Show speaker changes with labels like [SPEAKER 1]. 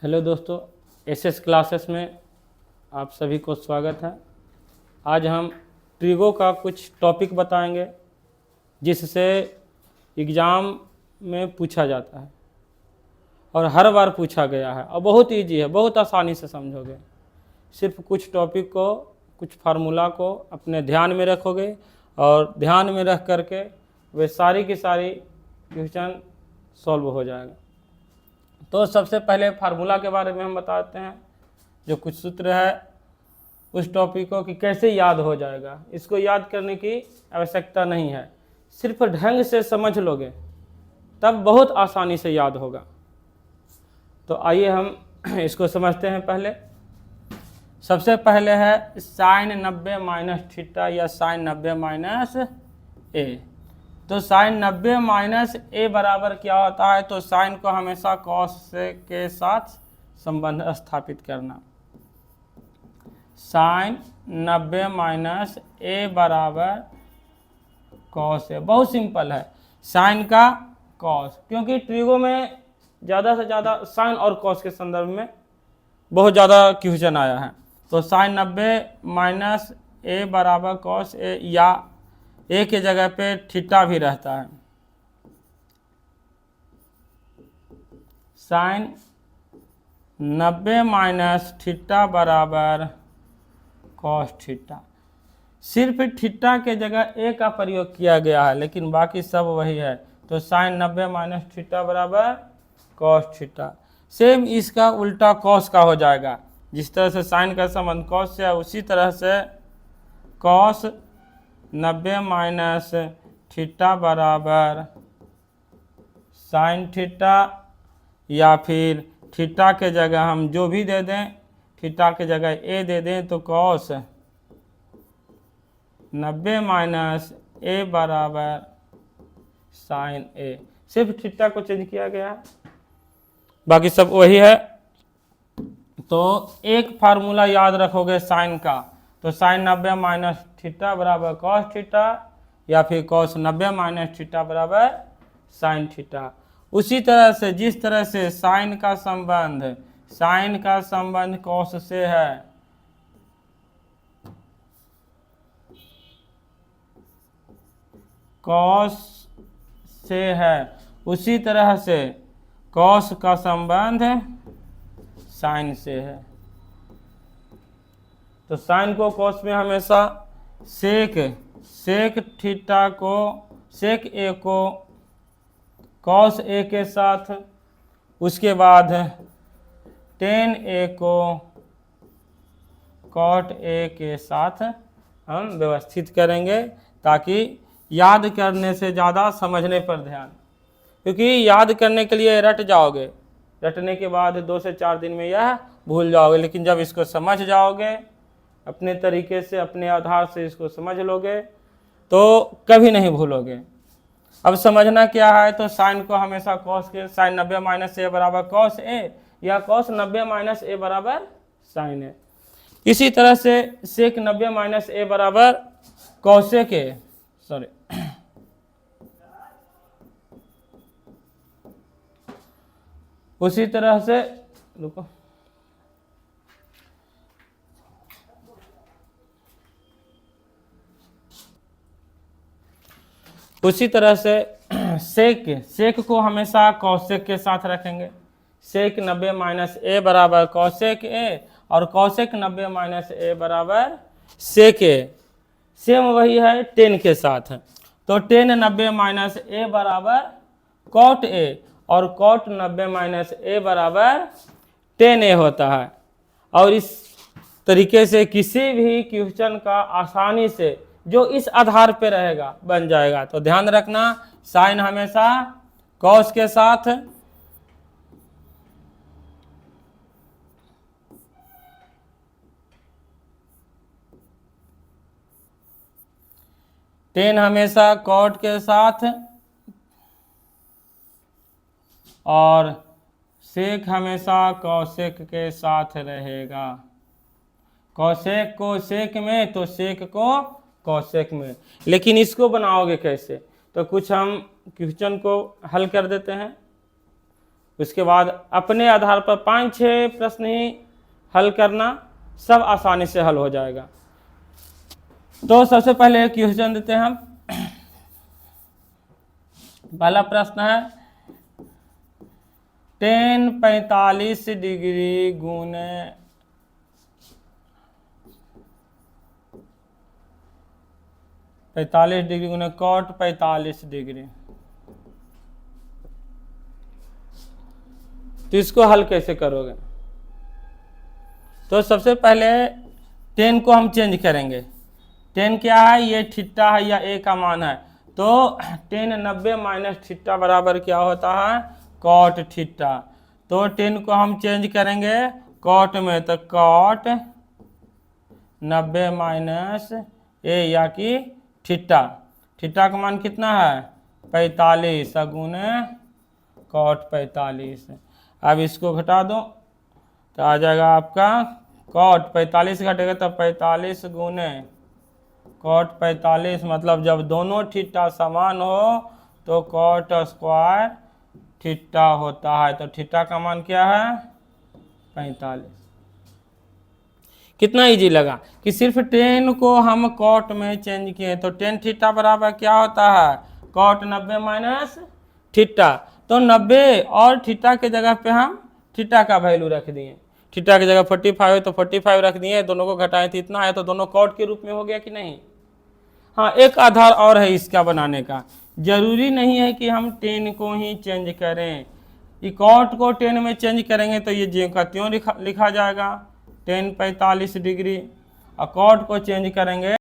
[SPEAKER 1] Hello दोस्तों, SS classes में आप सभी को स्वागत है। आज हम ट्रिगो का कुछ टॉपिक बताएंगे जिससे एग्ज़ाम में पूछा जाता है और हर बार पूछा गया है और बहुत इजी है, बहुत आसानी से समझोगे। सिर्फ कुछ टॉपिक को, कुछ फार्मूला को अपने ध्यान में रखोगे और ध्यान में रख करके वे सारी की सारी क्वेश्चन सॉल्व हो जाएगा। तो सबसे पहले फार्मूला के बारे में हम बताते हैं, जो कुछ सूत्र है उस टॉपिक को कि कैसे याद हो जाएगा। इसको याद करने की आवश्यकता नहीं है, सिर्फ ढंग से समझ लोगे तब बहुत आसानी से याद होगा। तो आइए हम इसको समझते हैं। पहले सबसे पहले है साइन 90 माइनस थीटा या साइन 90 माइनस ए। तो साइन 90 माइनस ए बराबर क्या होता है? तो साइन को हमेशा कॉस के साथ संबंध स्थापित करना। साइन 90 माइनस ए बराबर कॉस ए। बहुत सिंपल है, साइन का कॉस, क्योंकि ट्रिगो में ज़्यादा से ज़्यादा साइन और कॉस के संदर्भ में बहुत ज़्यादा क्वेश्चन आया है। तो साइन 90 माइनस ए बराबर कॉस ए, या ए के जगह पे थीटा भी रहता है। साइन 90 माइनस थीटा बराबर कॉस थीटा। सिर्फ थीटा के जगह ए का प्रयोग किया गया है, लेकिन बाकी सब वही है। तो साइन 90 माइनस थीटा बराबर कॉस थीटा। सेम इसका उल्टा कॉस का हो जाएगा। जिस तरह से साइन का संबंध कॉस से है, उसी तरह से कॉस 90 माइनस थीटा बराबर साइन थीटा, या फिर थीटा के जगह हम जो भी दे दें, थीटा के जगह ए दे दें, तो कॉस 90 माइनस ए बराबर साइन ए। सिर्फ थीटा को चेंज किया गया है, बाकी सब वही है। तो एक फार्मूला याद रखोगे साइन का, तो साइन 90 माइनस थीटा बराबर कॉस थीटा, या फिर कॉस 90 माइनस थीटा बराबर साइन थीटा। उसी तरह से जिस तरह से साइन का संबंध कॉस से है, कॉस से है, उसी तरह से कॉस का संबंध साइन से है। तो साइन को कॉस में हमेशा सेक थीटा को, सेक ए को कॉस ए के साथ, उसके बाद टेन ए को कॉट ए के साथ हम व्यवस्थित करेंगे, ताकि याद करने से ज़्यादा समझने पर ध्यान। क्योंकि याद करने के लिए रट जाओगे, रटने के बाद 2 से 4 दिन में यह भूल जाओगे, लेकिन जब इसको समझ जाओगे, अपने तरीके से, अपने आधार से इसको समझ लोगे, तो कभी नहीं भूलोगे। अब समझना क्या है? तो साइन को हमेशा कॉस के, साइन 90 माइनस ए बराबर कॉस ए, या कॉस 90 माइनस ए बराबर साइन ए। इसी तरह से सेक 90 माइनस ए बराबर कॉसेक ए, सॉरी उसी तरह से, रुको, उसी तरह से सेक को हमेशा कॉसेक के साथ रखेंगे। सेक 90 माइनस ए बराबर कॉसेक ए, और कॉसेक 90 माइनस ए बराबर सेक ए। सेम वही है टेन के साथ। तो टेन 90 माइनस ए बराबर कॉट ए, और कॉट 90 माइनस ए बराबर टेन ए होता है। और इस तरीके से किसी भी क्वेश्चन का आसानी से जो इस आधार पे रहेगा बन जाएगा। तो ध्यान रखना, साइन हमेशा कॉस के साथ, टेन हमेशा कॉट के साथ, और सेक हमेशा कॉसेक के साथ रहेगा। कॉसेक को सेक में, तो सेक को कॉसेक में। लेकिन इसको बनाओगे कैसे? तो कुछ हम क्वेश्चन को हल कर देते हैं। उसके बाद अपने आधार पर 5-6 प्रश्न ही हल करना, सब आसानी से हल हो जाएगा। तो सबसे पहले एक क्वेश्चन देते हैं हम। पहला प्रश्न है 10 45 डिग्री गुने 45 डिग्री गुने कॉट 45 डिग्री। तो इसको हल कैसे करोगे? तो सबसे पहले 10 को हम चेंज करेंगे। 10 क्या है? ये थीटा है या ए का मान है। तो 10 90 माइनस थीटा बराबर क्या होता है? Cot theta. तो 10 को हम चेंज करेंगे कॉट में, तो कॉट 90 माइनस ए या कि थीटा। थीटा का मान कितना है? 45 गुने कॉट 45। अब इसको घटा दो तो आ जाएगा आपका कॉट 45 घटेगा तो 45 गुने कॉट 45, मतलब जब दोनों थीटा समान हो तो कॉट स्क्वायर थीटा होता है। तो थीटा का मान क्या है? 45। कितना इजी लगा कि सिर्फ 10 को हम कॉट में चेंज किए। तो 10 थीटा बराबर क्या होता है? Cot 90 minus theta. तो 90 और थीटा के जगह पे हम थीटा का वैल्यू रख दिए। थीटा की जगह 45 है तो 45 रख दिए, दोनों को घटाए तो इतना है, तो दोनों कॉट के रूप में हो गया कि नहीं? हाँ, एक आधार और है इसका बनाने का। जरूरी नहीं है कि हम 10 को ही चेंज करें। ये कॉट को 10 में चेंज करेंगे तो ये ज्यों का त्यों लिखा जाएगा 10 45 डिग्री, और कॉट को चेंज करेंगे